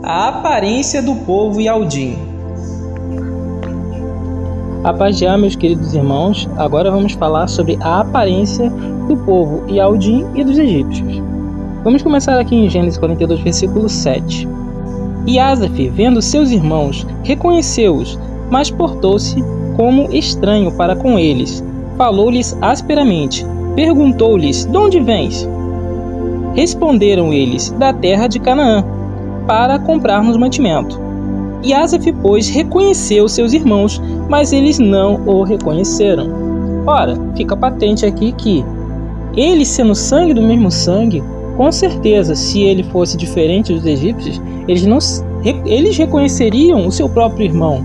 A aparência do povo Yaldim. A paz de meus queridos irmãos, agora vamos falar sobre a aparência do povo Yaldim e dos egípcios. Vamos começar aqui em Gênesis 42, versículo 7. E Asaf, vendo seus irmãos, reconheceu-os, mas portou-se como estranho para com eles. Falou-lhes asperamente, perguntou-lhes, de onde vens? Responderam eles, da terra de Canaã, para comprarmos mantimento. E Asaf, pois, reconheceu seus irmãos, mas eles não o reconheceram. Ora, fica patente aqui que eles, sendo sangue do mesmo sangue, com certeza, se ele fosse diferente dos egípcios, eles reconheceriam o seu próprio irmão.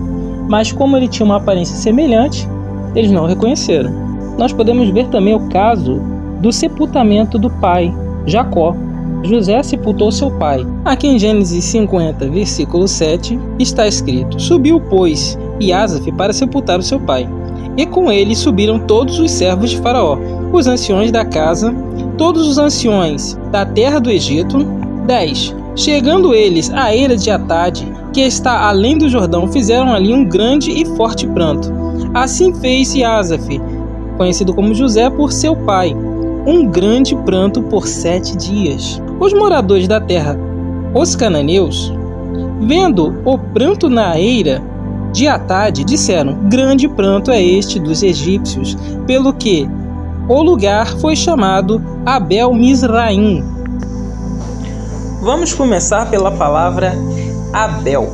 Mas como ele tinha uma aparência semelhante, eles não o reconheceram. Nós podemos ver também o caso do sepultamento do pai, Jacó. José sepultou seu pai. Aqui em Gênesis 50, versículo 7, está escrito: Subiu, pois, Asaf para sepultar o seu pai. E com ele subiram todos os servos de Faraó, os anciões da casa, todos os anciões da terra do Egito. 10. Chegando eles à eira de Atade, que está além do Jordão, fizeram ali um grande e forte pranto. Assim fez Asaf, conhecido como José por seu pai, um grande pranto por 7 dias. Os moradores da terra, os cananeus, vendo o pranto na eira de Atade, disseram: grande pranto é este dos egípcios, pelo que o lugar foi chamado Abel-Mizraim. Vamos começar pela palavra Abel.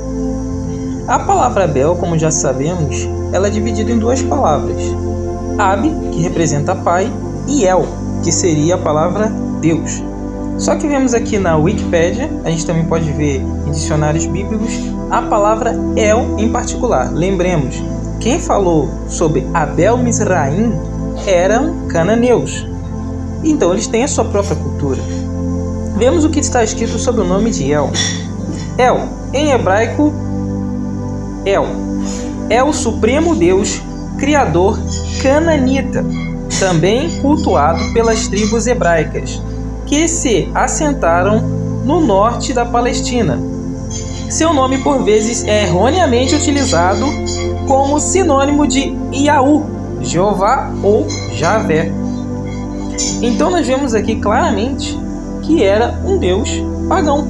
A palavra Abel, como já sabemos, ela é dividida em duas palavras. Ab, que representa pai, e El, que seria a palavra Deus. Só que vemos aqui na Wikipédia, a gente também pode ver em dicionários bíblicos, a palavra El em particular. Lembremos, quem falou sobre Abel-Mizraim eram cananeus. Então eles têm a sua própria cultura. Vemos o que está escrito sobre o nome de El. El, em hebraico, El, é o Supremo Deus, Criador cananita, também cultuado pelas tribos hebraicas, que se assentaram no norte da Palestina. Seu nome, por vezes, é erroneamente utilizado como sinônimo de Yahu, Jeová ou Javé. Então nós vemos aqui claramente que era um deus pagão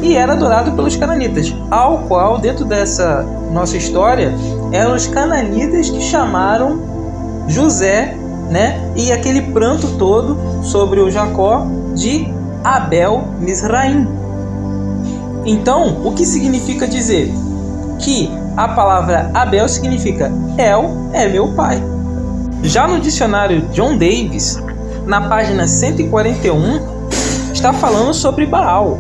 e era adorado pelos cananitas, ao qual, dentro dessa nossa história, eram os cananitas que chamaram José, e aquele pranto todo sobre o Jacó de Abel-Mizraim. Então, o que significa dizer que a palavra Abel significa El é meu pai. Já no dicionário John Davis, na página 141, está falando sobre Baal.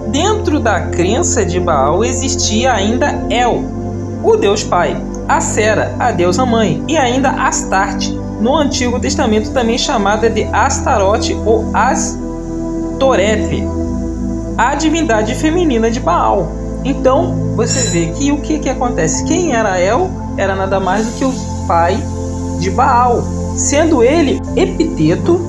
Dentro da crença de Baal existia ainda El, o Deus Pai, Acera, a deusa mãe, e ainda Astarte, no Antigo Testamento também chamada de Astarote ou Astorete, a divindade feminina de Baal. Então você vê que o que acontece? Quem era El era nada mais do que o pai de Baal, sendo ele epiteto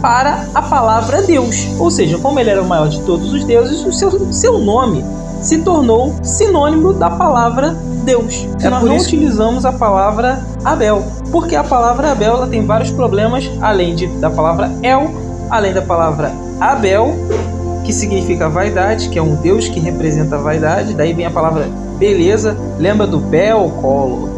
para a palavra Deus. Ou seja, como ele era o maior de todos os deuses, o seu nome se tornou sinônimo da palavra Deus. Nós não utilizamos a palavra Abel, porque a palavra Abel ela tem vários problemas, além da palavra El, além da palavra Abel, que significa vaidade, que é um Deus que representa a vaidade. Daí vem a palavra beleza, lembra do Bel, colo,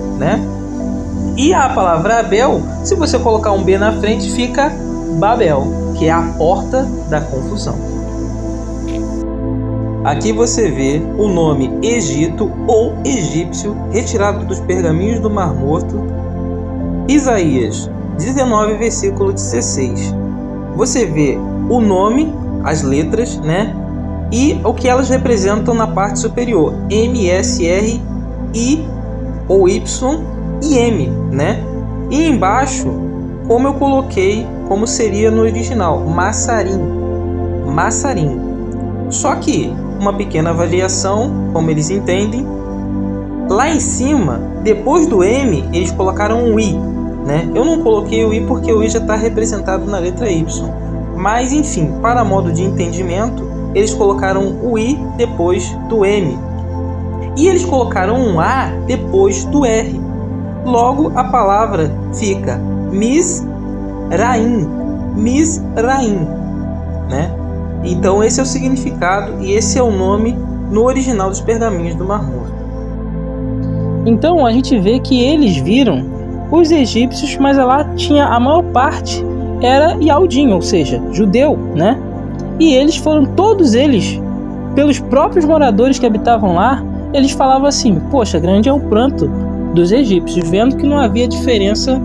E a palavra Abel, se você colocar um B na frente, fica Babel, que é a porta da confusão. Aqui você vê o nome Egito ou egípcio retirado dos pergaminhos do Mar Morto, Isaías 19, versículo 16. Você vê o nome, as letras, e o que elas representam na parte superior, M, S, R, I ou Y e M, E embaixo, como eu coloquei, como seria no original, Massarim. Só que uma pequena variação, como eles entendem, lá em cima, depois do M, eles colocaram um I, Eu não coloquei o I porque o I já está representado na letra Y. Mas, enfim, para modo de entendimento, eles colocaram o I depois do M. E eles colocaram um A depois do R. Logo, a palavra fica Mizraim, né? Então, esse é o significado e esse é o nome no original dos pergaminhos do Mar Morto. Então, a gente vê que eles viram os egípcios, mas lá tinha a maior parte era Yaldim, ou seja, judeu, né? E eles foram, todos eles, pelos próprios moradores que habitavam lá, eles falavam assim: poxa, grande é o pranto dos egípcios, vendo que não havia diferença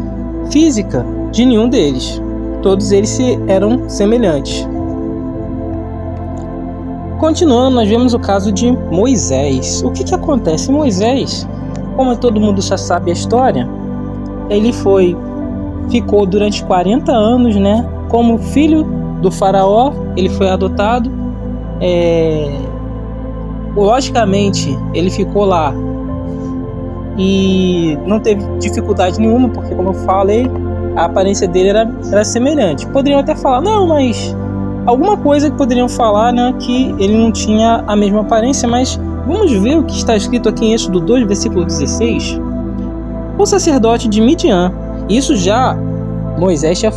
física de nenhum deles. Todos eles eram semelhantes. Continuando, nós vemos o caso de Moisés. O que acontece? Moisés, como todo mundo já sabe a história, ele ficou durante 40 anos, né, como filho do faraó. Ele foi adotado. Logicamente, ele ficou lá e não teve dificuldade nenhuma, porque, como eu falei, a aparência dele era semelhante. Poderiam até falar, não, mas alguma coisa que poderiam falar, né, que ele não tinha a mesma aparência, mas vamos ver o que está escrito aqui em Êxodo 2, versículo 16. O sacerdote de Midian, isso já Moisés tinha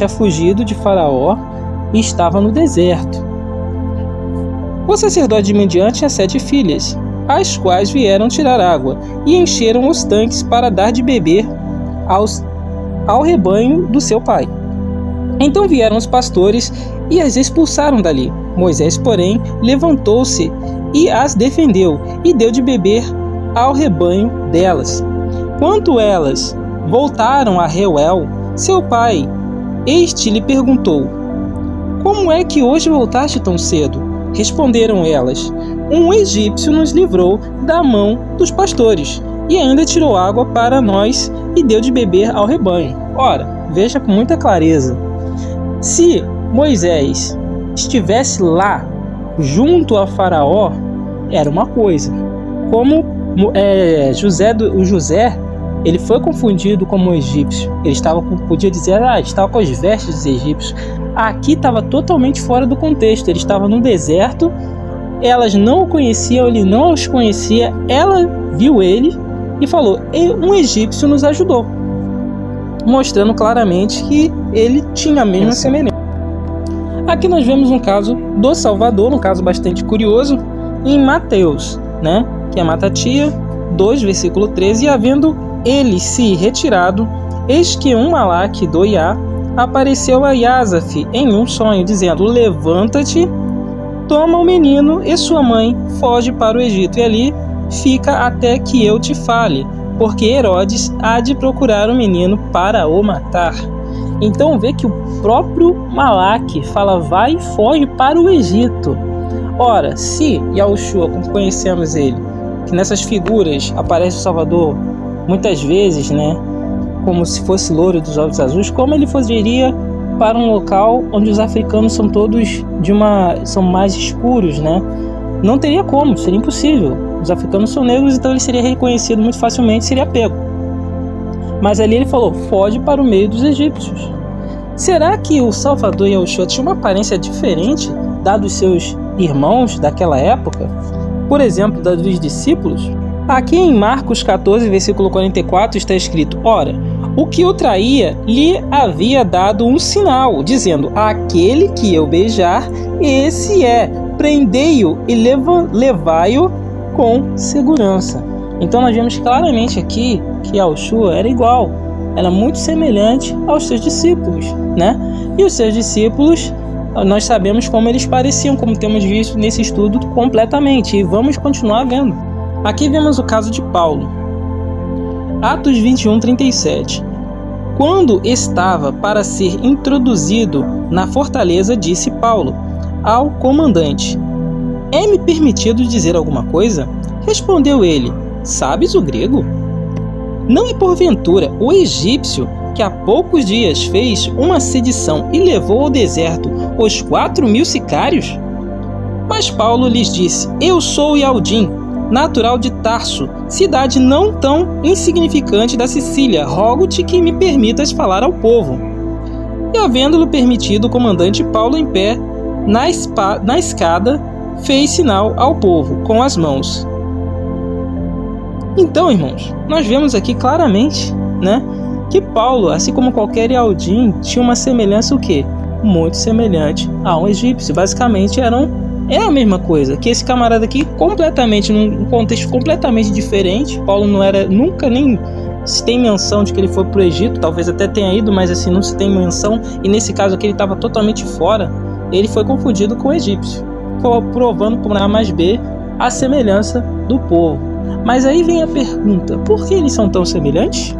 fugido de Faraó e estava no deserto. O sacerdote de Midian tinha 7 filhas, as quais vieram tirar água e encheram os tanques para dar de beber ao rebanho do seu pai. Então vieram os pastores e as expulsaram dali. Moisés, porém, levantou-se e as defendeu e deu de beber ao rebanho delas. Quando elas voltaram a Reuel, seu pai, este lhe perguntou: como é que hoje voltaste tão cedo? Responderam elas: um egípcio nos livrou da mão dos pastores e ainda tirou água para nós e deu de beber ao rebanho. Ora, veja com muita clareza. Se Moisés estivesse lá junto a Faraó, era uma coisa. Como José, ele foi confundido como egípcio. Ele podia dizer, estava com as vestes dos egípcios. Aqui estava totalmente fora do contexto. Ele estava no deserto, elas não o conheciam, ele não os conhecia. Ela viu ele e falou: um egípcio nos ajudou, mostrando claramente que ele tinha a mesma semelhança. Aqui nós vemos um caso do Salvador, um caso bastante curioso, em Mateus, né? Que é Matatia 2, versículo 13. E havendo ele se retirado, eis que um malaque do Iá apareceu a Iasaf em um sonho, dizendo: levanta-te, toma o menino e sua mãe, foge para o Egito, e ali fica até que eu te fale, porque Herodes há de procurar o menino para o matar. Então vê que o próprio Malaque fala: vai e foge para o Egito. Ora, se Yahushua, como conhecemos ele, que nessas figuras aparece o Salvador muitas vezes, né, como se fosse louro dos olhos azuis, como ele fugiria para um local onde os africanos são todos são mais escuros, né? Não teria como, seria impossível. Os africanos são negros, então ele seria reconhecido muito facilmente, seria pego. Mas ali ele falou: foge para o meio dos egípcios. Será que o Salvador Yahushua tinha uma aparência diferente da dos seus irmãos daquela época? Por exemplo, da dos discípulos? Aqui em Marcos 14, versículo 44, está escrito: ora, o que o traía lhe havia dado um sinal, dizendo: aquele que eu beijar, esse é, prendei-o e levai-o com segurança. Então nós vemos claramente aqui que Yahushua era igual, era muito semelhante aos seus discípulos, né? E os seus discípulos, nós sabemos como eles pareciam, como temos visto nesse estudo completamente, e vamos continuar vendo. Aqui vemos o caso de Paulo. Atos 21, 37. Quando estava para ser introduzido na fortaleza, disse Paulo ao comandante: é-me permitido dizer alguma coisa? Respondeu ele: sabes o grego? Não é porventura o egípcio que há poucos dias fez uma sedição e levou ao deserto os 4.000 sicários? Mas Paulo lhes disse: eu sou Yaldim, natural de Tarso, cidade não tão insignificante da Sicília. Rogo-te que me permitas falar ao povo. E havendo-lhe permitido, o comandante Paulo em pé na escada, fez sinal ao povo com as mãos. Então, irmãos, nós vemos aqui claramente, né, que Paulo, assim como qualquer Aldim, tinha uma semelhança o quê? Muito semelhante a um egípcio. Basicamente é a mesma coisa, que esse camarada aqui completamente, num contexto completamente diferente. Paulo não era, nunca nem se tem menção de que ele foi para o Egito, talvez até tenha ido, mas assim, não se tem menção, e nesse caso aqui ele estava totalmente fora. Ele foi confundido com o egípcio, provando por A mais B a semelhança do povo. Mas aí vem a pergunta, por que eles são tão semelhantes?